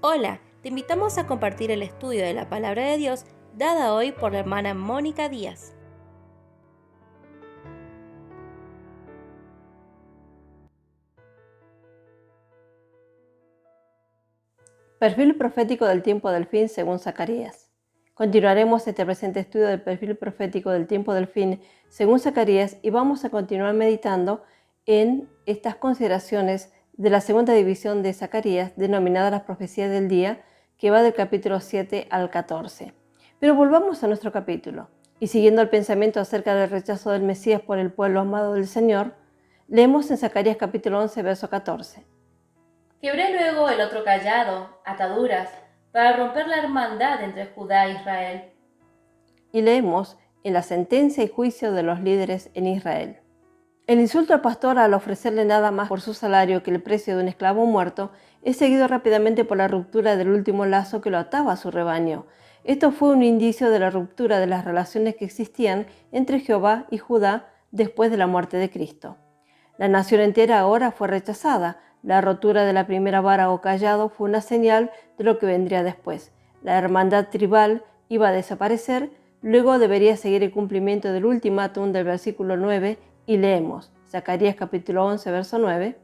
Hola, te invitamos a compartir el estudio de la Palabra de Dios dada hoy por la hermana Mónica Díaz. Perfil profético del tiempo del fin según Zacarías. Continuaremos este presente estudio del perfil profético del tiempo del fin según Zacarías y vamos a continuar meditando en estas consideraciones de la segunda división de Zacarías denominada las profecías del día, que va del capítulo 7 al 14. Pero volvamos a nuestro capítulo y siguiendo el pensamiento acerca del rechazo del Mesías por el pueblo amado del Señor, leemos en Zacarías capítulo 11 verso 14. Quebré luego el otro cayado, ataduras, para romper la hermandad entre Judá e Israel. Y leemos en la sentencia y juicio de los líderes en Israel. El insulto al pastor al ofrecerle nada más por su salario que el precio de un esclavo muerto es seguido rápidamente por la ruptura del último lazo que lo ataba a su rebaño. Esto fue un indicio de la ruptura de las relaciones que existían entre Jehová y Judá después de la muerte de Cristo. La nación entera ahora fue rechazada. La rotura de la primera vara o callado fue una señal de lo que vendría después. La hermandad tribal iba a desaparecer. Luego debería seguir el cumplimiento del ultimátum del versículo 9 y leemos, Zacarías capítulo 11, verso 9.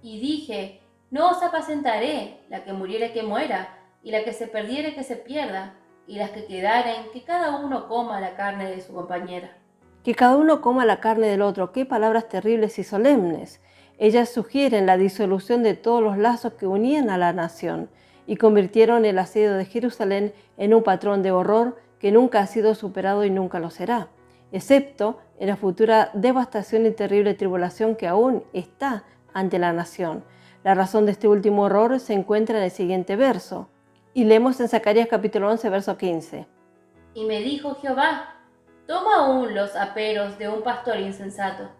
Y dije, no os apacentaré, la que muriere que muera, y la que se perdiere que se pierda, y las que quedaren, que cada uno coma la carne de su compañera. Que cada uno coma la carne del otro, qué palabras terribles y solemnes. Ellas sugieren la disolución de todos los lazos que unían a la nación y convirtieron el asedio de Jerusalén en un patrón de horror que nunca ha sido superado y nunca lo será, excepto en la futura devastación y terrible tribulación que aún está ante la nación. La razón de este último horror se encuentra en el siguiente verso, y leemos en Zacarías capítulo 11, verso 15. Y me dijo Jehová, toma aún los aperos de un pastor insensato.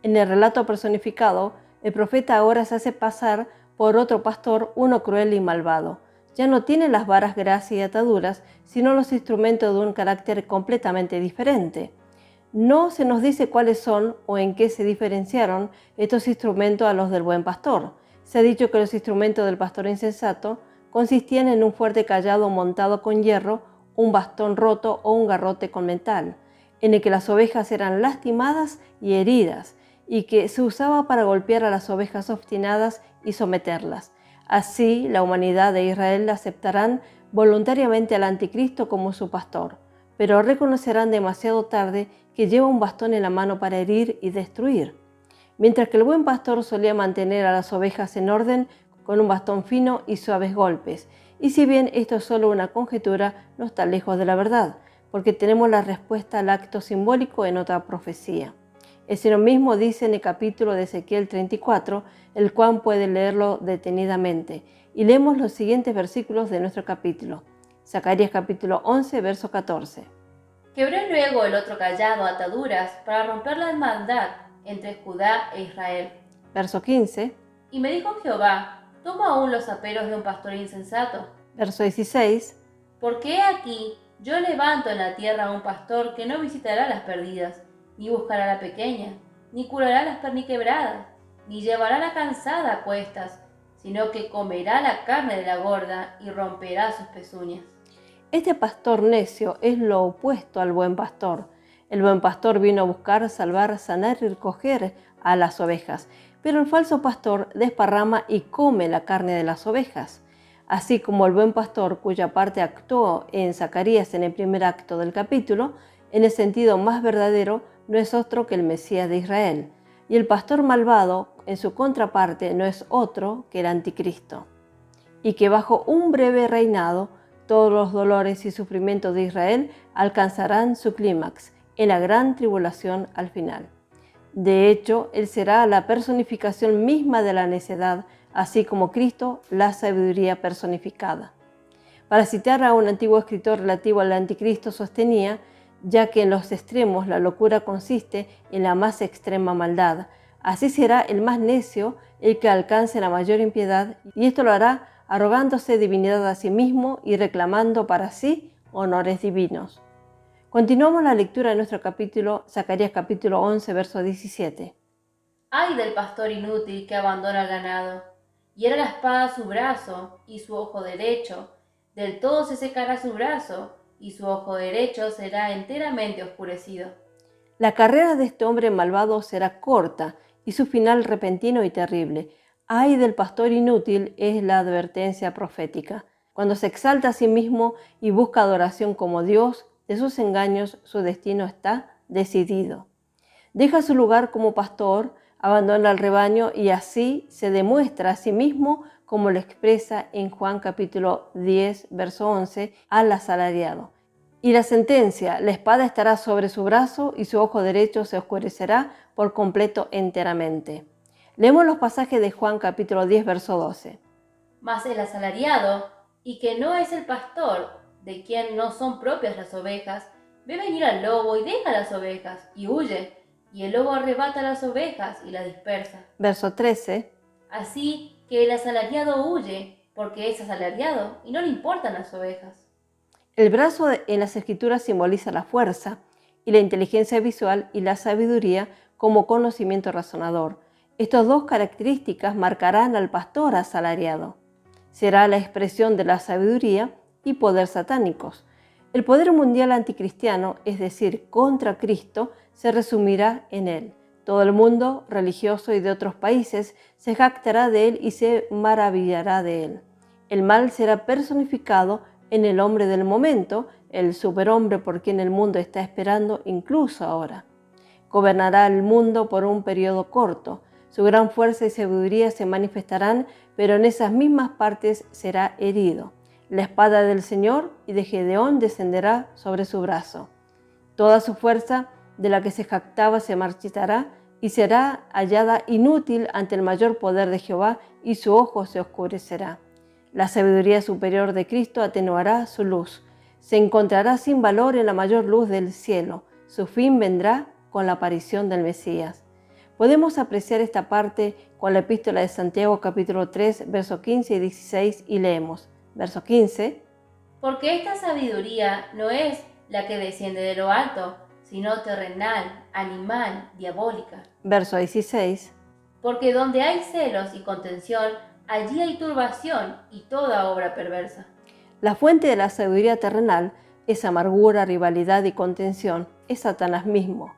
En el relato personificado, el profeta ahora se hace pasar por otro pastor, uno cruel y malvado. Ya no tiene las varas, gracia y ataduras, sino los instrumentos de un carácter completamente diferente. No se nos dice cuáles son o en qué se diferenciaron estos instrumentos a los del buen pastor. Se ha dicho que los instrumentos del pastor insensato consistían en un fuerte cayado montado con hierro, un bastón roto o un garrote con metal, en el que las ovejas eran lastimadas y heridas, y que se usaba para golpear a las ovejas obstinadas y someterlas. Así, la humanidad de Israel aceptarán voluntariamente al anticristo como su pastor, pero reconocerán demasiado tarde que lleva un bastón en la mano para herir y destruir. Mientras que el buen pastor solía mantener a las ovejas en orden con un bastón fino y suaves golpes. Y si bien esto es solo una conjetura, no está lejos de la verdad, porque tenemos la respuesta al acto simbólico en otra profecía. El Señor mismo dice en el capítulo de Ezequiel 34, el cual puede leerlo detenidamente. Y leemos los siguientes versículos de nuestro capítulo. Zacarías capítulo 11, verso 14. Quebré luego el otro cayado ataduras para romper la hermandad entre Judá e Israel. Verso 15. Y me dijo Jehová, toma aún los aperos de un pastor insensato. Verso 16. Porque he aquí, yo levanto en la tierra a un pastor que no visitará las perdidas, ni buscará la pequeña, ni curará las perniquebradas, ni llevará la cansada a cuestas, sino que comerá la carne de la gorda y romperá sus pezuñas. Este pastor necio es lo opuesto al buen pastor. El buen pastor vino a buscar, salvar, sanar y recoger a las ovejas, pero el falso pastor desparrama y come la carne de las ovejas. Así como el buen pastor, cuya parte actuó en Zacarías en el primer acto del capítulo, en el sentido más verdadero, no es otro que el Mesías de Israel. Y el pastor malvado, en su contraparte, no es otro que el anticristo. Y que bajo un breve reinado, todos los dolores y sufrimientos de Israel alcanzarán su clímax en la gran tribulación al final. De hecho, Él será la personificación misma de la necedad, así como Cristo, la sabiduría personificada. Para citar a un antiguo escritor relativo al anticristo, sostenía, ya que en los extremos la locura consiste en la más extrema maldad, así será el más necio el que alcance la mayor impiedad, y esto lo hará arrogándose divinidad a sí mismo y reclamando para sí honores divinos. Continuamos la lectura de nuestro capítulo, Zacarías capítulo 11, verso 17. ¡Ay del pastor inútil que abandona el ganado! hiera la espada a su brazo y su ojo derecho. Del todo se secará su brazo, y su ojo derecho será enteramente oscurecido. La carrera de este hombre malvado será corta y su final repentino y terrible. Ay del pastor inútil es la advertencia profética. Cuando se exalta a sí mismo y busca adoración como Dios, de sus engaños su destino está decidido. Deja su lugar como pastor, abandona el rebaño y así se demuestra a sí mismo, como lo expresa en Juan capítulo 10, verso 11, al asalariado. Y la sentencia: la espada estará sobre su brazo y su ojo derecho se oscurecerá por completo enteramente. Leemos los pasajes de Juan capítulo 10, verso 12. Mas el asalariado, y que no es el pastor, de quien no son propias las ovejas, ve venir al lobo y deja las ovejas, y huye, y el lobo arrebata las ovejas y las dispersa. Verso 13. Así que el asalariado huye, porque es asalariado, y no le importan las ovejas. El brazo en las escrituras simboliza la fuerza y la inteligencia visual y la sabiduría como conocimiento razonador. Estas dos características marcarán al pastor asalariado. Será la expresión de la sabiduría y poder satánicos. El poder mundial anticristiano, es decir, contra Cristo, se resumirá en él. Todo el mundo religioso y de otros países se jactará de él y se maravillará de él. El mal será personificado en el hombre del momento, el superhombre por quien el mundo está esperando incluso ahora. Gobernará el mundo por un periodo corto. Su gran fuerza y sabiduría se manifestarán, pero en esas mismas partes será herido. La espada del Señor y de Gedeón descenderá sobre su brazo. Toda su fuerza de la que se jactaba se marchitará y será hallada inútil ante el mayor poder de Jehová, y su ojo se oscurecerá. La sabiduría superior de Cristo atenuará su luz. Se encontrará sin valor en la mayor luz del cielo. Su fin vendrá con la aparición del Mesías. Podemos apreciar esta parte con la epístola de Santiago capítulo 3, versos 15 y 16 y leemos. Verso 15. Porque esta sabiduría no es la que desciende de lo alto, sino terrenal, animal, diabólica. Verso 16. Porque donde hay celos y contención, allí hay turbación y toda obra perversa. La fuente de la sabiduría terrenal es amargura, rivalidad y contención, es Satanás mismo.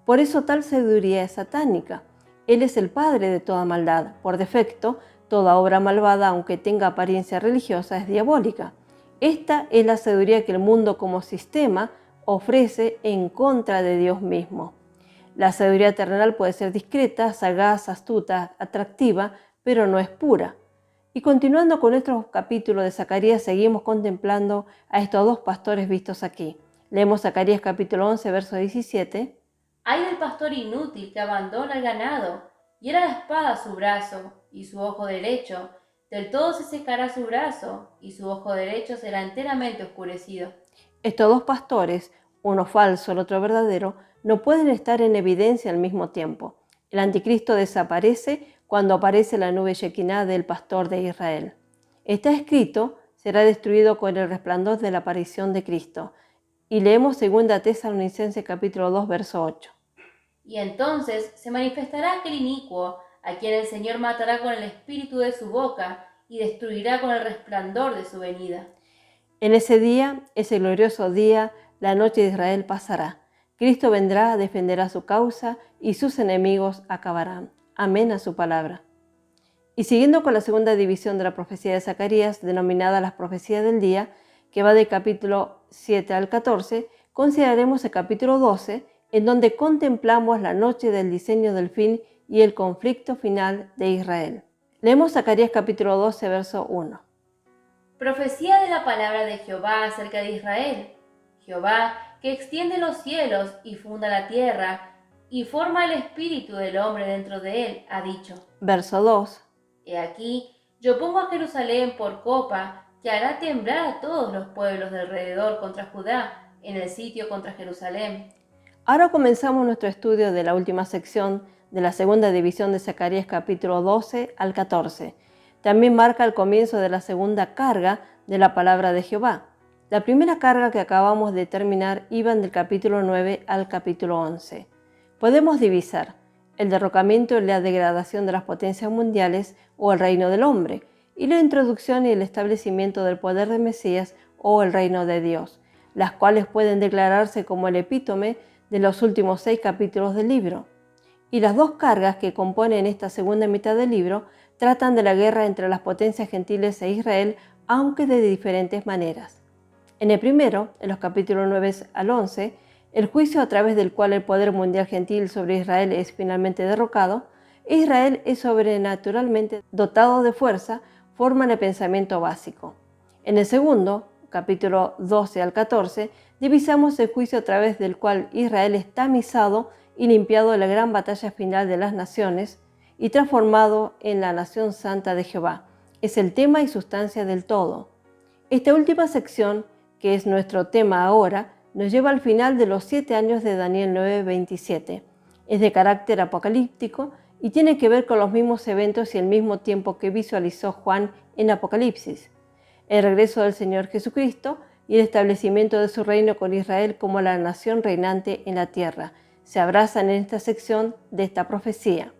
Por eso tal sabiduría es satánica. Él es el padre de toda maldad. Por defecto, toda obra malvada, aunque tenga apariencia religiosa, es diabólica. Esta es la sabiduría que el mundo como sistema ofrece en contra de Dios mismo. La sabiduría terrenal puede ser discreta, sagaz, astuta, atractiva, pero no es pura. Y continuando con nuestro capítulo de Zacarías, seguimos contemplando a estos dos pastores vistos aquí. Leemos Zacarías capítulo 11, verso 17. Ay del pastor inútil que abandona el ganado, hiera la espada a su brazo y su ojo derecho, del todo se secará su brazo y su ojo derecho será enteramente oscurecido. Estos dos pastores, uno falso, el otro verdadero, no pueden estar en evidencia al mismo tiempo. El anticristo desaparece cuando aparece la nube Shekinah del pastor de Israel. Está escrito: será destruido con el resplandor de la aparición de Cristo. Y leemos 2 Tesalonicenses capítulo 2, verso 8. Y entonces se manifestará aquel inicuo, a quien el Señor matará con el espíritu de su boca y destruirá con el resplandor de su venida. En ese día, ese glorioso día, la noche de Israel pasará. Cristo vendrá, defenderá su causa y sus enemigos acabarán. Amén a su palabra. Y siguiendo con la segunda división de la profecía de Zacarías, denominada las profecías del día, que va del capítulo 7 al 14, consideraremos el capítulo 12, en donde contemplamos la noche del diseño del fin y el conflicto final de Israel. Leemos Zacarías capítulo 12, verso 1. Profecía de la palabra de Jehová acerca de Israel. Jehová, que extiende los cielos y funda la tierra, y forma el espíritu del hombre dentro de él, ha dicho. Verso 2. He aquí, yo pongo a Jerusalén por copa, que hará temblar a todos los pueblos de alrededor contra Judá, en el sitio contra Jerusalén. Ahora comenzamos nuestro estudio de la última sección de la segunda división de Zacarías capítulo 12 al 14. También marca el comienzo de la segunda carga de la palabra de Jehová. La primera carga que acabamos de terminar iba del capítulo 9 al capítulo 11. Podemos divisar: el derrocamiento y la degradación de las potencias mundiales o el reino del hombre, y la introducción y el establecimiento del poder del Mesías o el reino de Dios, las cuales pueden declararse como el epítome de los últimos 6 capítulos del libro. Y las 2 cargas que componen esta segunda mitad del libro tratan de la guerra entre las potencias gentiles e Israel, aunque de diferentes maneras. En el primero, en los capítulos 9 al 11, el juicio a través del cual el poder mundial gentil sobre Israel es finalmente derrocado, e Israel es sobrenaturalmente dotado de fuerza, forman el pensamiento básico. En el segundo, capítulo 12 al 14, divisamos el juicio a través del cual Israel es tamizado y limpiado de la gran batalla final de las naciones y transformado en la nación santa de Jehová. Es el tema y sustancia del todo. Esta última sección, que es nuestro tema ahora, nos lleva al final de los 7 años de Daniel 9:27. Es de carácter apocalíptico y tiene que ver con los mismos eventos y el mismo tiempo que visualizó Juan en Apocalipsis: el regreso del Señor Jesucristo y el establecimiento de su reino con Israel como la nación reinante en la tierra. Se abrazan en esta sección de esta profecía.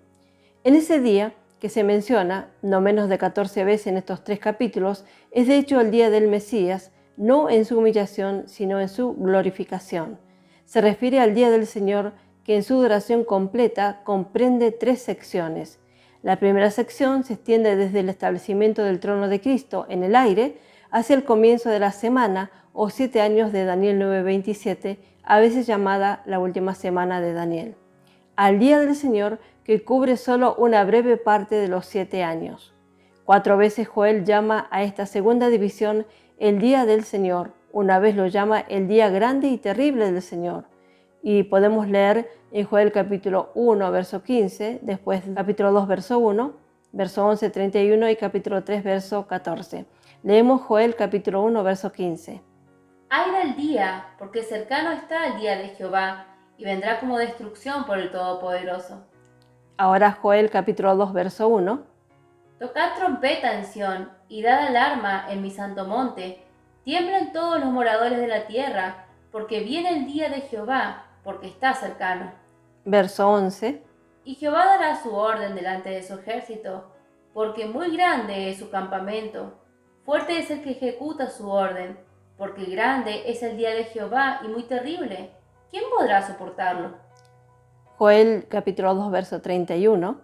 En ese día, que se menciona no menos de 14 veces en estos 3 capítulos, es de hecho el día del Mesías, no en su humillación, sino en su glorificación. Se refiere al día del Señor, que en su duración completa comprende 3 secciones. La primera sección se extiende desde el establecimiento del trono de Cristo en el aire hacia el comienzo de la semana o 7 años de Daniel 9:27, a veces llamada la última semana de Daniel. Al día del Señor, que cubre solo una breve parte de los 7 años. 4 veces Joel llama a esta segunda división el día del Señor. Una vez lo llama el día grande y terrible del Señor. Y podemos leer en Joel capítulo 1, verso 15, después capítulo 2, verso 1, verso 11, 31 y capítulo 3, verso 14. Leemos Joel capítulo 1, verso 15. Ay del día, porque cercano está el día de Jehová, y vendrá como destrucción por el Todopoderoso. Ahora Joel capítulo 2, verso 1. Tocad trompeta en Sión, y dad alarma en mi santo monte. Tiemblen todos los moradores de la tierra, porque viene el día de Jehová, porque está cercano. Verso 11. Y Jehová dará su orden delante de su ejército, porque muy grande es su campamento. Fuerte es el que ejecuta su orden, porque grande es el día de Jehová y muy terrible. ¿Quién podrá soportarlo? Joel capítulo 2, verso 31.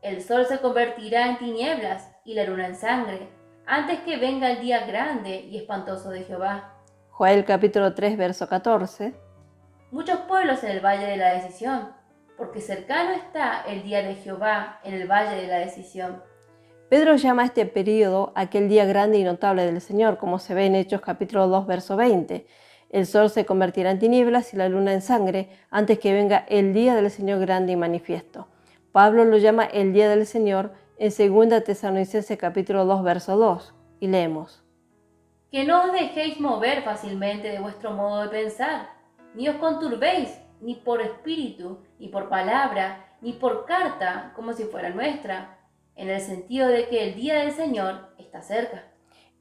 El sol se convertirá en tinieblas y la luna en sangre, antes que venga el día grande y espantoso de Jehová. Joel capítulo 3, verso 14. Muchos pueblos en el valle de la decisión, porque cercano está el día de Jehová en el valle de la decisión. Pedro llama a este período aquel día grande y notable del Señor, como se ve en Hechos capítulo 2, verso 20. El sol se convertirá en tinieblas y la luna en sangre, antes que venga el día del Señor grande y manifiesto. Pablo lo llama el día del Señor en 2 Tesalonicenses capítulo 2, verso 2, y leemos: Que no os dejéis mover fácilmente de vuestro modo de pensar, ni os conturbéis, ni por espíritu, ni por palabra, ni por carta, como si fuera nuestra, en el sentido de que el día del Señor está cerca.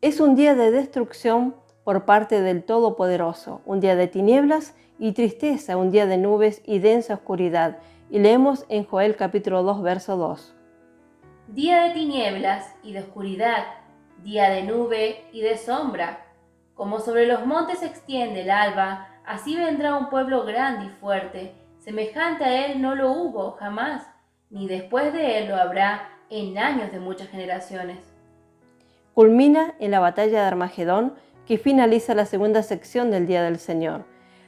Es un día de destrucción por parte del Todopoderoso, un día de tinieblas y tristeza, un día de nubes y densa oscuridad. Y leemos en Joel capítulo 2, verso 2. Día de tinieblas y de oscuridad, día de nube y de sombra. Como sobre los montes se extiende el alba, así vendrá un pueblo grande y fuerte. Semejante a él no lo hubo jamás, ni después de él lo habrá en años de muchas generaciones. Culmina en la batalla de Armagedón, que finaliza la segunda sección del Día del Señor.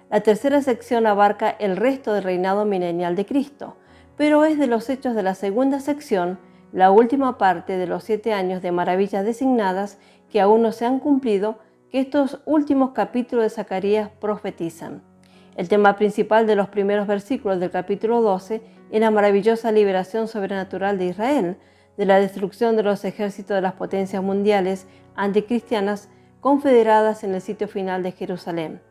La tercera sección abarca el resto del reinado milenial de Cristo, pero es de los hechos de la segunda sección, la última parte de los 7 años de maravillas designadas que aún no se han cumplido, que estos últimos capítulos de Zacarías profetizan. El tema principal de los primeros versículos del capítulo 12 es la maravillosa liberación sobrenatural de Israel, de la destrucción de los ejércitos de las potencias mundiales anticristianas confederadas en el sitio final de Jerusalén.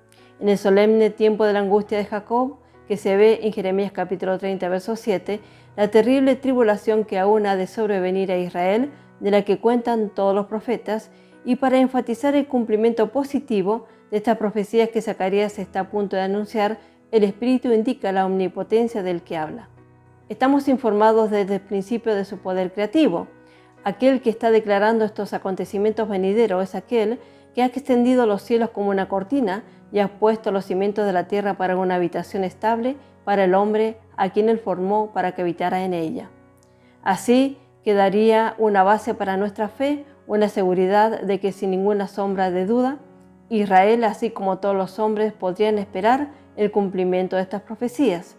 En el solemne tiempo de la angustia de Jacob, que se ve en Jeremías capítulo 30, verso 7, la terrible tribulación que aún ha de sobrevenir a Israel, de la que cuentan todos los profetas, y para enfatizar el cumplimiento positivo de estas profecías que Zacarías está a punto de anunciar, el Espíritu indica la omnipotencia del que habla. Estamos informados desde el principio de su poder creativo. Aquel que está declarando estos acontecimientos venideros es aquel que ha extendido los cielos como una cortina y ha puesto los cimientos de la tierra para una habitación estable para el hombre a quien él formó para que habitara en ella. Así quedaría una base para nuestra fe, una seguridad de que sin ninguna sombra de duda, Israel, así como todos los hombres, podrían esperar el cumplimiento de estas profecías.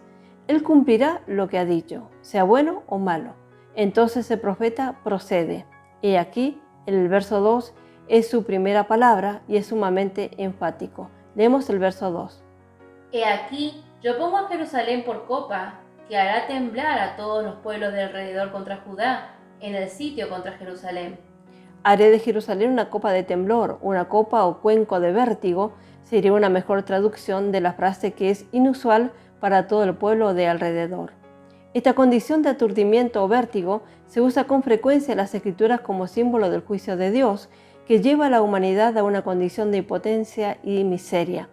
Él cumplirá lo que ha dicho, sea bueno o malo. Entonces el profeta procede. Y aquí, en el verso 2, es su primera palabra y es sumamente enfático. Leemos el verso 2. He aquí, yo pongo a Jerusalén por copa, que hará temblar a todos los pueblos de alrededor contra Judá, en el sitio contra Jerusalén. Haré de Jerusalén una copa de temblor, una copa o cuenco de vértigo, sería una mejor traducción de la frase que es inusual para todo el pueblo de alrededor. Esta condición de aturdimiento o vértigo se usa con frecuencia en las Escrituras como símbolo del juicio de Dios, que lleva a la humanidad a una condición de impotencia y miseria,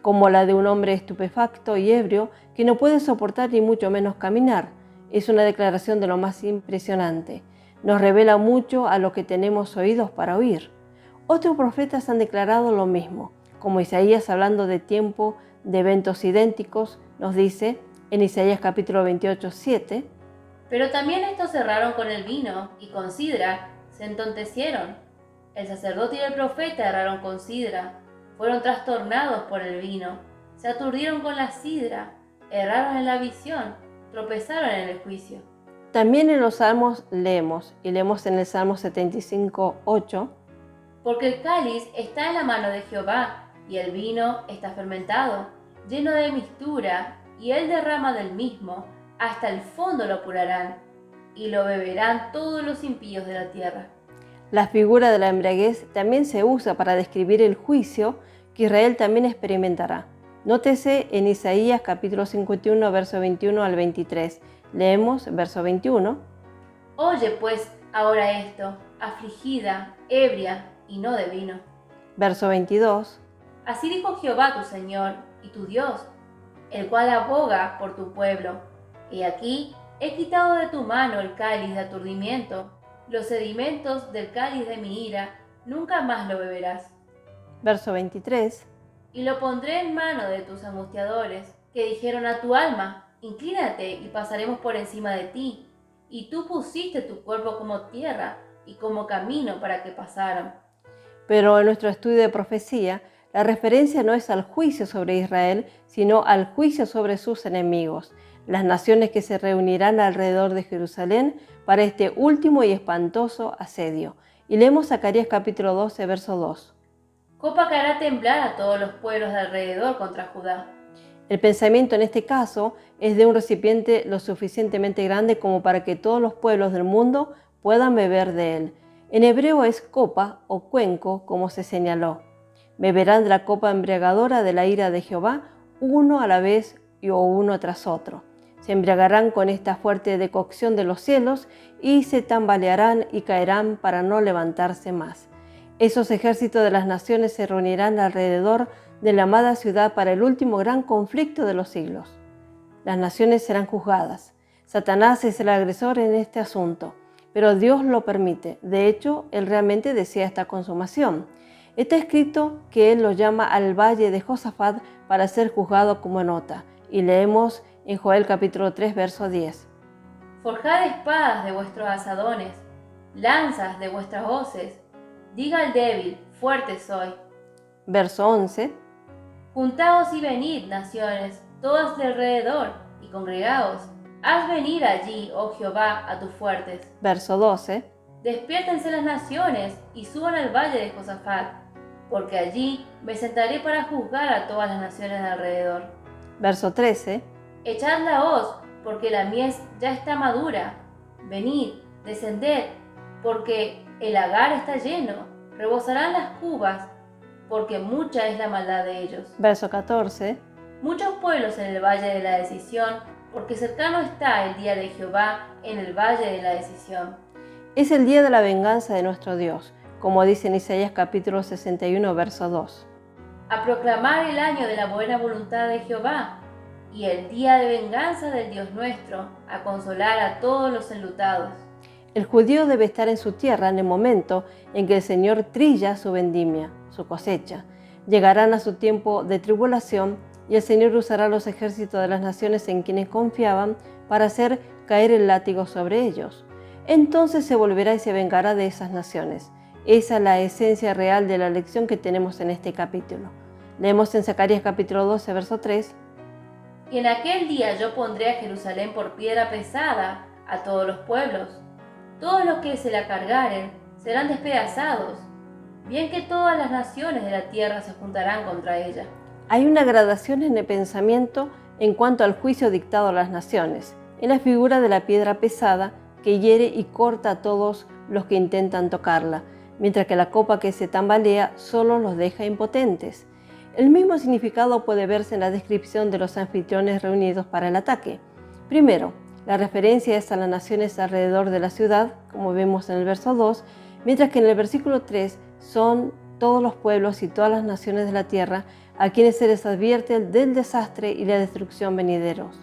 como la de un hombre estupefacto y ebrio que no puede soportar ni mucho menos caminar. Es una declaración de lo más impresionante. Nos revela mucho a lo que tenemos oídos para oír. Otros profetas han declarado lo mismo, como Isaías, hablando de tiempo, de eventos idénticos, nos dice en Isaías capítulo 28, 7. Pero también estos erraron con el vino y con sidra, se entontecieron. El sacerdote y el profeta erraron con sidra, fueron trastornados por el vino, se aturdieron con la sidra, erraron en la visión, tropezaron en el juicio. También en los Salmos leemos en el Salmo 75, 8. Porque el cáliz está en la mano de Jehová, y el vino está fermentado, lleno de mistura, y él derrama del mismo, hasta el fondo lo apurarán, y lo beberán todos los impíos de la tierra. La figura de la embriaguez también se usa para describir el juicio que Israel también experimentará. Nótese en Isaías capítulo 51, verso 21 al 23. Leemos verso 21. Oye pues ahora esto, afligida, ebria, y no de vino. Verso 22. Así dijo Jehová tu Señor y tu Dios, el cual aboga por tu pueblo. He aquí, he quitado de tu mano el cáliz de aturdimiento, los sedimentos del cáliz de mi ira, nunca más lo beberás. Verso 23. Y lo pondré en mano de tus angustiadores, que dijeron a tu alma, inclínate y pasaremos por encima de ti. Y tú pusiste tu cuerpo como tierra y como camino para que pasaran. Pero en nuestro estudio de profecía, la referencia no es al juicio sobre Israel, sino al juicio sobre sus enemigos, las naciones que se reunirán alrededor de Jerusalén para este último y espantoso asedio. Y leemos Zacarías capítulo 12, verso 2. Copa que hará temblar a todos los pueblos de alrededor contra Judá. El pensamiento en este caso es de un recipiente lo suficientemente grande como para que todos los pueblos del mundo puedan beber de él. En hebreo es copa o cuenco, como se señaló. Beberán de la copa embriagadora de la ira de Jehová, uno a la vez o uno tras otro. Se embriagarán con esta fuerte decocción de los cielos y se tambalearán y caerán para no levantarse más. Esos ejércitos de las naciones se reunirán alrededor de la amada ciudad para el último gran conflicto de los siglos. Las naciones serán juzgadas. Satanás es el agresor en este asunto, pero Dios lo permite. De hecho, Él realmente desea esta consumación. Está escrito que Él lo llama al valle de Josafat para ser juzgado como nota. Y leemos en Joel capítulo 3, verso 10. Forjad espadas de vuestros asadones, lanzas de vuestras hoces. Diga al débil, fuerte soy. Verso 11. Juntaos y venid, naciones, todas de alrededor, y congregaos. Haz venir allí, oh Jehová, a tus fuertes. Verso 12. Despiértense las naciones y suban al valle de Josafat, porque allí me sentaré para juzgar a todas las naciones de alrededor. Verso 13. Echad la hoz, porque la mies ya está madura. Venid, descended, porque el lagar está lleno. Rebosarán las cubas, porque mucha es la maldad de ellos. Verso 14. Muchos pueblos en el valle de la decisión, porque cercano está el día de Jehová en el valle de la decisión. Es el día de la venganza de nuestro Dios, como dice en Isaías capítulo 61, verso 2. A proclamar el año de la buena voluntad de Jehová, y el día de venganza del Dios nuestro, a consolar a todos los enlutados. El judío debe estar en su tierra en el momento en que el Señor trilla su vendimia, su cosecha. Llegarán a su tiempo de tribulación y el Señor usará los ejércitos de las naciones en quienes confiaban para hacer caer el látigo sobre ellos. Entonces se volverá y se vengará de esas naciones. Esa es la esencia real de la lección que tenemos en este capítulo. Leemos en Zacarías capítulo 12, verso 3. Y en aquel día yo pondré a Jerusalén por piedra pesada a todos los pueblos. Todos los que se la cargaren serán despedazados, bien que todas las naciones de la tierra se juntarán contra ella. Hay una gradación en el pensamiento en cuanto al juicio dictado a las naciones, en la figura de la piedra pesada que hiere y corta a todos los que intentan tocarla, mientras que la copa que se tambalea solo los deja impotentes. El mismo significado puede verse en la descripción de los anfitriones reunidos para el ataque. Primero, la referencia es a las naciones alrededor de la ciudad, como vemos en el verso 2, mientras que en el versículo 3 son todos los pueblos y todas las naciones de la tierra a quienes se les advierte del desastre y la destrucción venideros.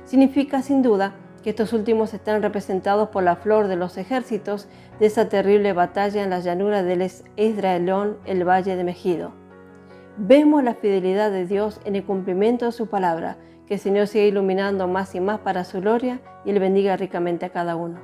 Significa sin duda que estos últimos están representados por la flor de los ejércitos de esa terrible batalla en la llanura del Esdraelón, el valle de Megido. Vemos la fidelidad de Dios en el cumplimiento de su palabra. Que el Señor siga iluminando más y más para su gloria y Él bendiga ricamente a cada uno.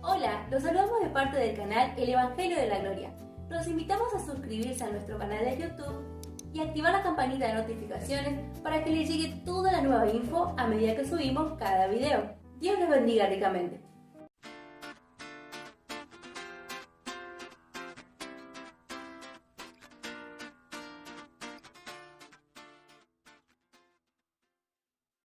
Hola, los saludamos de parte del canal El Evangelio de la Gloria. Los invitamos a suscribirse a nuestro canal de YouTube y activar la campanita de notificaciones para que les llegue toda la nueva info a medida que subimos cada video. Dios los bendiga ricamente.